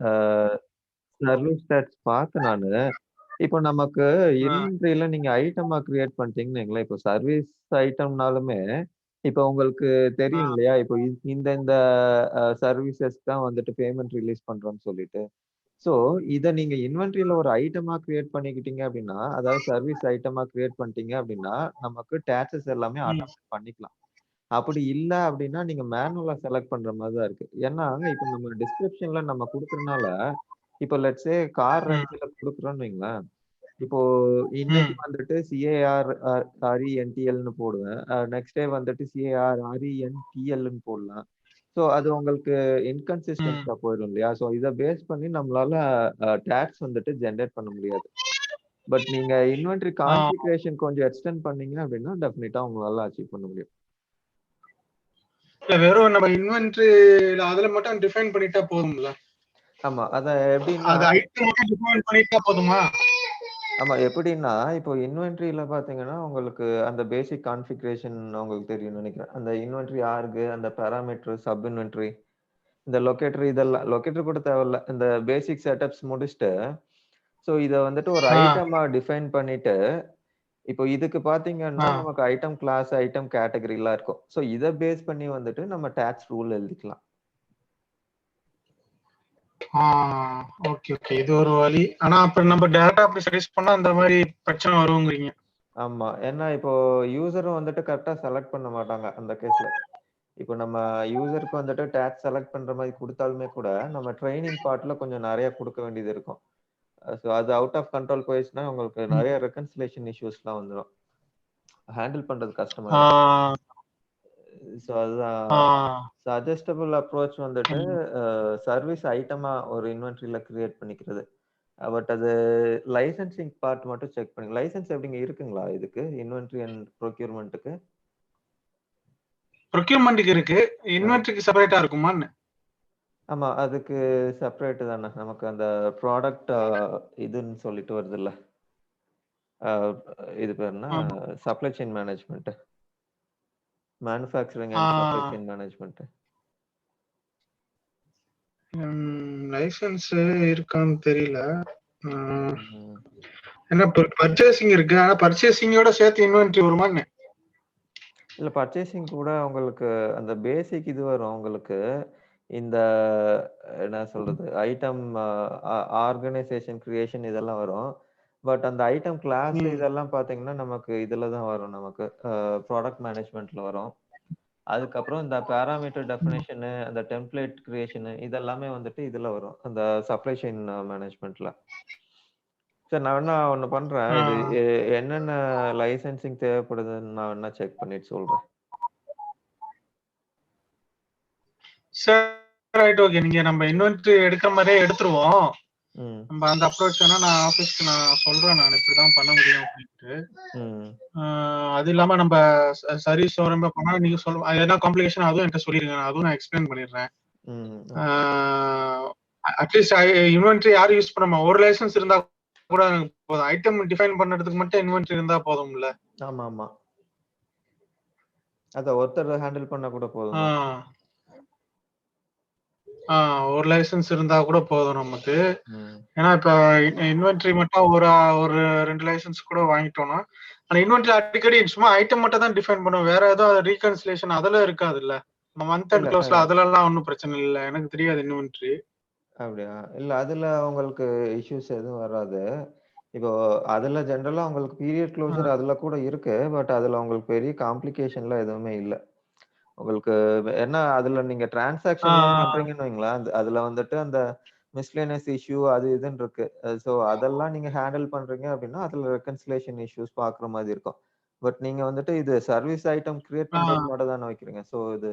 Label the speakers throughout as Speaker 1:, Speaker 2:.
Speaker 1: அ service tax பார்த்தேன் நானு. இப்போ நமக்கு
Speaker 2: ஆ.
Speaker 1: இன்வென்டரில நீங்க ஐட்டமா கிரியேட் பண்ணிட்டீங்கன்னு வைங்களேன். இப்போ சர்வீஸ் ஐட்டம்னாலுமே, இப்போ உங்களுக்கு
Speaker 2: ஆ.
Speaker 1: தெரியும் இல்லையா? இப்போ இந்த சர்வீசஸ் தான் வந்துட்டு பேமெண்ட் ரிலீஸ் பண்றோம்ன்னு சொல்லிட்டு. ஸோ, இத நீங்க இன்வென்டரில ஒரு ஐட்டமா கிரியேட் பண்ணிக்கிட்டீங்க அப்டின்னா, அதாவது சர்வீஸ் ஐட்டமா கிரியேட் பண்ணிட்டீங்க அப்டின்னா, நமக்கு டாக்ஸஸ் எல்லாமே
Speaker 2: ம்.
Speaker 1: ஆட்டோமேட் பண்ணிக்கலாம். அப்படி இல்ல அப்டின்னா, நீங்க மேனுவலா செலக்ட் பண்ற மாரி தான் இருக்கு. ஏன்னா, இப்ப நம்ம டிஸ்கிரிப்ஷன்ல நம்ம குடுக்குறனால, இப்போ லெட்ஸ் சே கார்
Speaker 2: ம்.
Speaker 1: ரென்டல்ல குடுக்குறோம்னு வைங்களேன். இப்போ இன்னைக்கு
Speaker 2: ம்.
Speaker 1: வந்துட்டு சிஏஆர் RENTLன்னு போடுவேன். நெக்ஸ்ட் டே வந்துட்டு CARRENTLன்னு போடலாம். ஸோ அது உங்களுக்கு
Speaker 2: ம்.
Speaker 1: இன்கன்சிஸ்டன்ஸா போயிடும் இல்லையா? ஸோ இத பேஸ் பண்ணி நம்மளால டாக்ஸ் வந்துட்டு ஜெனரேட் பண்ண முடியாது. பட் நீங்க இன்வென்டரி
Speaker 2: ஆ.
Speaker 1: கான்ஃபிகரேஷன் கொஞ்சம் எக்ஸ்டெண்ட் பண்ணீங்க அப்டின்னா, டெஃபினிட்டா உங்களால அச்சீவ் பண்ண முடியும்.
Speaker 2: இல்ல வெறும் நம்ம இன்வென்டரில அதுல மட்டும் டிஃபைன் பண்ணிட்டா போதும்ல?
Speaker 1: ஆமா. அத எப்டின்னா
Speaker 2: அது ஐட்டம் மட்டும் டிஃபைன் பண்ணிட்டா போதுமா?
Speaker 1: ஆமா எப்டின்னா, இப்போ இன்வென்டரில பார்த்தீங்கன்னா, உங்களுக்கு அந்த பேசிக் கான்ஃபிகரேஷன் உங்களுக்கு தெரியும்னு நெனைக்கிறேன். அந்த இன்வென்டரி ஆர்க், அந்த பாராமீட்டர், சப் இன்வென்டரி, இந்த லொகேட்டர் இதெல்லாம் லொகேட்டர் கூட தேவையில்ல. இந்த பேசிக் செட்டப்ஸ் முடிச்சுட்டு, ஸோ இத வந்துட்டு ஒரு
Speaker 2: ஆ.
Speaker 1: ஐட்டமா டிஃபைன் பண்ணிட்டு, இப்போ இதுக்கு பார்த்தீங்கன்னா,
Speaker 2: ஆ.
Speaker 1: நமக்கு ஐட்டம் கிளாஸ், ஐட்டம் கேட்டகரிலாம் இருக்கும். ஸோ இத பேஸ் பண்ணி வந்துட்டு நம்ம டாக்ஸ் ரூல் எழுதிக்கலாம்.
Speaker 2: ஆ. Okay, okay. இது ஒரு வழி. ஆனா அப்ப நம்ம டைரக்ட்டா அப்படி சஜெஸ்ட் பண்ணா அந்த மாரி பிரச்சனை வருங்கிறீங்க.
Speaker 1: ஆமா. ஏன்னா இப்போ யூசரும் வந்துட்டு கரெக்ட்டா செலக்ட் பண்ண மாட்டாங்க, அந்த கேஸ்ல. இப்போ நம்ம யூசருக்கு வந்துட்டு டாக்ஸ் செலக்ட் பண்ற மாரி குடுத்தாலுமே கூட, நம்ம ட்ரெய்னிங் பார்ட்ல கொஞ்சம் நெறைய குடுக்க வேண்டியது இருக்கும். ஸோ அது அவுட் ஆஃப் கண்ட்ரோல் போயிருச்சுன்னா, உங்களுக்கு
Speaker 2: ம்.
Speaker 1: நெறைய ரெகன்சிலியேஷன் இஷ்யூஸ்லாம் வந்துரும். ஹேண்டில் பண்றது
Speaker 2: ஆ.
Speaker 1: கஷ்டமாயிரும். ஸோ அதுதான்
Speaker 2: ஆ.
Speaker 1: சஜஸ்டபிள் அப்ரோச் வந்துட்டு
Speaker 2: ம்.
Speaker 1: சர்வீஸ் ஐட்டமா ஒரு இன்வென்டரில கிரியேட் பண்ணிக்கிறது. பட் அது லைசென்சிங் பார்ட் மட்டும் செக் பண்ணுங்க. லைசென்ஸ் எப்படிங்க இருக்குங்களா இதுக்கு? Inventory and ப்ரொக்யூர்மென்ட்க்கு?
Speaker 2: ப்ரொக்யூர்மென்ட்க்கு இருக்கு.
Speaker 1: ஆ.
Speaker 2: இன்வென்டரிக்கு செப்பரேட்டா இருக்குமான்னு?
Speaker 1: ஆமா. அதுக்கு செப்பரேட் தானே. நமக்கு அந்த ப்ராடக்ட் இதுன்னு சொல்லிட்டு வருதுல்ல. அ இது பேர் என்ன?
Speaker 2: ஆமா.
Speaker 1: Supply chain management. மேனுஃபேக்சரிங்
Speaker 2: ஆ.
Speaker 1: And supply chain management.
Speaker 2: License இருக்கான்னு தெரியல. ம்.
Speaker 1: ம்.
Speaker 2: ஏன்னா பர்ச்சேசிங் இருக்கு. ஆனா பர்ச்சேசிங்கோட சேர்த்து இன்வென்டரி வருமான்னு?
Speaker 1: இல்ல பர்ச்சேசிங் கூட உங்களுக்கு அந்த பேசிக் இது வரும் உங்களுக்கு. இந்த என்ன சொல்றது? ஐட்டம் ஆர்கனைசேஷன் கிரியேஷன் இதெல்லாம் வரும். பட் அந்த ஐட்டம் கிளாஸ்
Speaker 2: ம்.
Speaker 1: இதெல்லாம் பார்த்தீங்கன்னா, நமக்கு இதுல தான் வரும் நமக்கு. ப்ராடக்ட் மேனேஜ்மென்ட்ல வரும். அதுக்கப்புறம் இந்த பாராமீட்டர்
Speaker 2: ம்.
Speaker 1: டெஃபினிஷனு, அந்த டெம்ப்ளேட் கிரியேஷனு இதெல்லாமே வந்துட்டு இதுல வரும். அந்த சப்ளை செயின் மேனேஜ்மென்ட்ல. சரி நான் வேணா ஒண்ணு பண்றேன்.
Speaker 2: ஆ.
Speaker 1: இது என்னென்ன லைசென்சிங் தேவைப்படுதுன்னு நான் வேணா செக் பண்ணிட்டு சொல்றேன்.
Speaker 2: சரி. ரைட். ஓகே. நீங்க நம்ம இன்வென்டரி எடுக்கிற மாரியே எடுத்துருவோம்.
Speaker 1: ம்.
Speaker 2: நம்ம அந்த அப்ரோச் வேணா நான் ஆஃபீஸ்க்கு நான் சொல்றேன் நானு. இப்படிதான் பண்ண முடியும் அப்படின்ட்டு.
Speaker 1: ம்.
Speaker 2: அது இல்லாம நம்ப சர்வீஸ் ரொம்ப பண்ணா நீங்க எதனா காம்ப்ளிகேஷன் அதுவும் என்ட்ட சொல்லிருங்க. அதுவும் நான் எக்ஸ்பிளைன் பண்ணிடுறேன்.
Speaker 1: ம்.
Speaker 2: ஆ
Speaker 1: ஓகே.
Speaker 2: அட்லீஸ்ட் இன்வென்டரி யாரும் யூஸ் பண்ணாம ஒரு லைசென்ஸ் இருந்தா கூட எனக்கு போதும். ஐட்டம் டிஃபைன் பண்றதுக்கு மட்டும் இன்வென்டரி இருந்தா போதும்ல.
Speaker 1: ஆமாமா. அத ஒருத்தர் ஹேண்டில் பண்ணா கூட
Speaker 2: ஆ.
Speaker 1: போதும் தான்.
Speaker 2: ஆ ஒரு லைசென்ஸ் இருந்தா கூட போதும் நமக்கு.
Speaker 1: ம்.
Speaker 2: ஏன்னா இப்ப இன்வென்டரி மட்டும் ஒரு 2 லைசென்ஸ் கூட வாங்கிட்டோம்னா, அந்த இன்வென்டரி அடிக்கடி சும்மா ஐட்டம் மட்டும் தான் டிஃபைன் பண்ணுவோம். வேற ஏதாவது ரீகன்சிலேஷன் அதெல்லாம் இருக்காதுல்ல. மந்த்
Speaker 1: இல்ல
Speaker 2: அண்ட் க்ளோஸ்ல அதுலலாம் ஒண்ணும் பிரச்சனை இல்ல. எனக்கு தெரியாது இன்வென்டரி.
Speaker 1: அப்படியா? இல்ல அதுல உங்களுக்கு இஷ்யூஸ் எதுவும் வராது. இப்போ அதுல ஜெனரலா உங்களுக்கு பீரியட்
Speaker 2: ஆ.
Speaker 1: க்ளோஷர் அதுல கூட இருக்கு. பட் அதுல உங்களுக்கு பெரிய காம்ப்ளிகேஷன்லாம் எதுவுமே இல்ல. உங்களுக்கு என்ன அதுல நீங்க
Speaker 2: ஆ.
Speaker 1: டிரான்சாக்ஷன்லாம் பண்றீங்கன்னு வைங்களேன், அதுல வந்துட்டு அந்த மிஸ்லேனியஸ் இஷ்யூ அது இதுன்னு இருக்கு. ஸோ அதெல்லாம் நீங்க ஹேண்டில் பண்றீங்க அப்படின்னா, அதுல ரெகன்சிலியேஷன் இஷ்யூஸ் பார்க்குற மாரி இருக்கும். பட் நீங்க வந்துட்டு இது சர்வீஸ் ஐட்டம் கிரியேட்
Speaker 2: ஆ.
Speaker 1: பண்றதுக்கு மட்டும் தானே வைக்கிறீங்க. ஸோ இது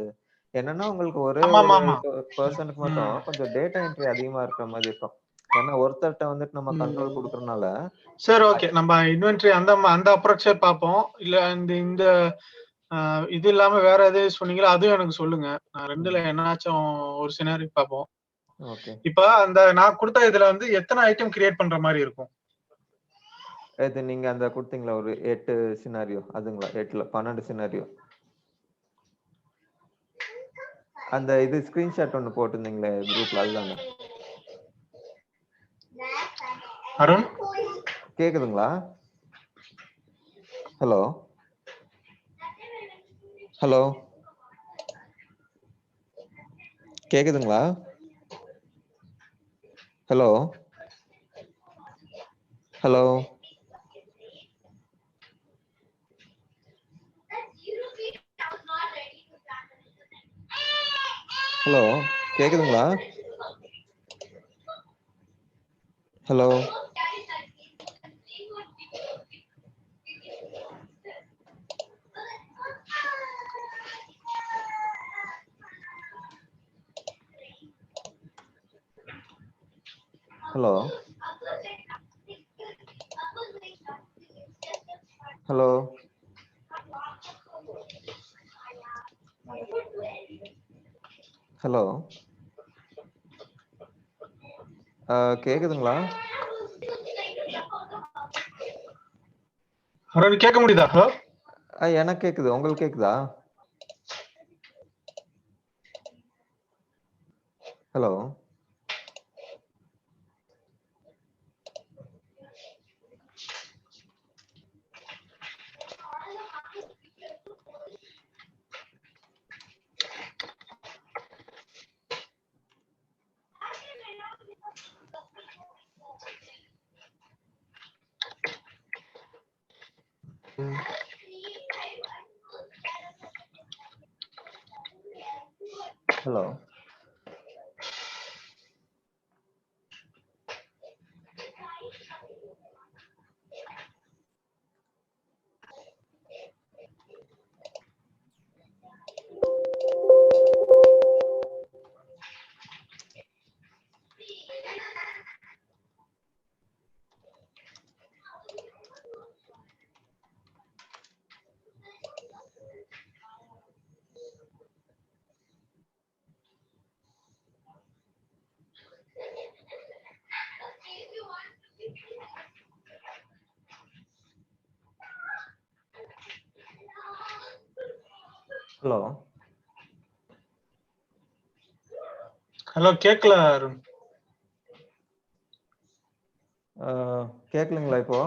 Speaker 1: என்னன்னா, உங்களுக்கு ஒரே ஒரு
Speaker 2: ஆமாமாமா.
Speaker 1: பெர்சனுக்கு மட்டும்
Speaker 2: ம்.
Speaker 1: கொஞ்சம் டேட்டா என்ட்ரி அதிகமா இருக்கிற மாரி இருக்கும். ஏன்னா ஒருத்தர்ட்ட வந்துட்டு நம்ம கண்ட்ரோல்
Speaker 2: ம்.
Speaker 1: குடுக்குறனால,
Speaker 2: சரி, ஓகே.
Speaker 1: அ
Speaker 2: நம்ம இன்வென்டரி அந்த அப்ரோச்சே பார்ப்போம். இல்ல இந்த இந்த அ இது இல்லாம வேற எது சொன்னீங்களோ, அதுவும் எனக்கு சொல்லுங்க. நான் 2ல
Speaker 1: ம்.
Speaker 2: என்னாச்சும் ஒரு சினாரியோ பார்ப்போம்.
Speaker 1: ஓகே.
Speaker 2: இப்ப அந்த நான் குடுத்த இதுல வந்து எத்தன ஐட்டம் கிரியேட் பண்ற மாரி இருக்கும்?
Speaker 1: இது நீங்க அந்த குடுத்தீங்களா ஒரு 8 சினாரியோ அதுங்களா? 8ல 12 சினாரியோ. அந்த இது ஸ்கிரீன்ஷாட் ஒண்ணு போட்டிருந்தீங்களே குரூப்ல அதுதானா?
Speaker 2: அருண்
Speaker 1: கேக்குதுங்களா? ஹலோ ஹலோ கேக்குதுங்களா? ஹலோ ஹலோ ஹலோ கேக்குதுங்களா? ஹலோ ஹலோ ஹலோ ஹலோ கேக்குதுங்களா?
Speaker 2: அருண் கேட்க முடியுதா? ஹலோ
Speaker 1: எனக்கு கேக்குது, உங்களுக்கு கேக்குதா? ஹலோ ஹலோ ஹலோ
Speaker 2: ஹலோ கேட்கல அருண்.
Speaker 1: கேட்கலங்களா இப்போ?